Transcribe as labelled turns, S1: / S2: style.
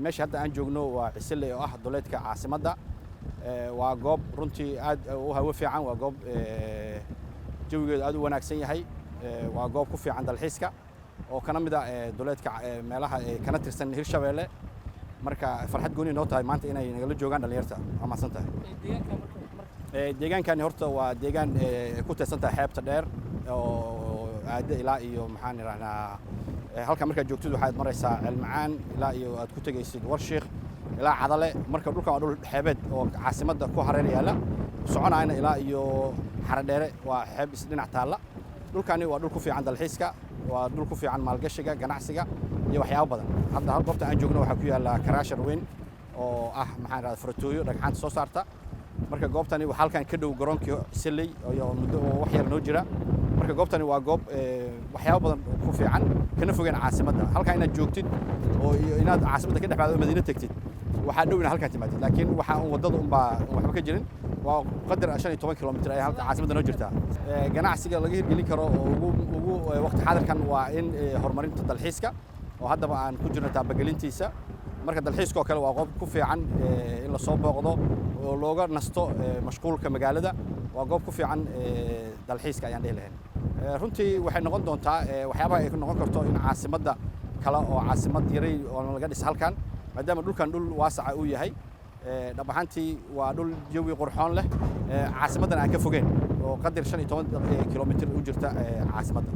S1: meesha hadda aan joogno waa Cisile oo ah duleedka caasimadda waa goob runtii aad u hawo fiican waa goob jawigeedu aad u wanaagsan yahay waa goob ku fiican dalxiiska oo kana mid ah duleedka meelaha kana tirsan Hirshabeelle marka farxad gooni noo tahay maanta inay nagala joogaan dhalinyarta ama santahay deegaankan horta waa deegaan ku tirsan tahay xeebta dheer oo aad ilaa iyo maxaan iraahdaa halka marka joogtid waxaad maraysaa Cilmacaan ilaa iyo aad ku tagaysid Warshiikh ilaa Cadale marka dhulkan waa dhul xeebeed oo caasimadda ku hareer yaala soconayna ilaa iyo Xaradheere waa xeeb isdhinac taala dhulkani waa dhul ku fiican dalxiiska waa dhul ku fiican maalgashiga ganacsiga iyo waxyaabo badan hadda hal goobta aan joogno waxa ku yaala karaashar weyn oo ah maxaan raad fartooyo dhagxaanta soo saarta marka goobtani waxa halkan ka dhow garoonkii Siley oo muddo wax yar noo jira marka goobtani waa goob waxyaabo badan ku fiican kana fogeen caasimadda halka inaad joogtid oo inaad caasimadda ka dhaxbaado Madiina tagtid waxa dhow in halkan timaadid laakiin waxa wadada waxba ka jirin waa qadar 15 kilomitir ay halka caasimadda noo jirta ganacsiga laga hirgelin karo oo ugu waqti xaadirkan waa in horumarinta dalxiiska oo haddaba aan ku jirno taabagelintiisa marka dalxiiska oo kale waa goob ku fiican in la soo booqdo oo looga nasto mashquulka magaalada waa goob ku fiican dalxiiska ayaan dhihi lahayn runtii waxay noqon doontaa waxyaabaha ay noqon karto in caasimadda kale oo caasimad yaray oo laga dhis halkan maadaama dhulkan dhul waasaca uu yahay dhab ahaantii waa dhul jawi qurxoon leh caasimaddan aan ka fogeen oo qadar 15 kilomitir u jirta caasimadda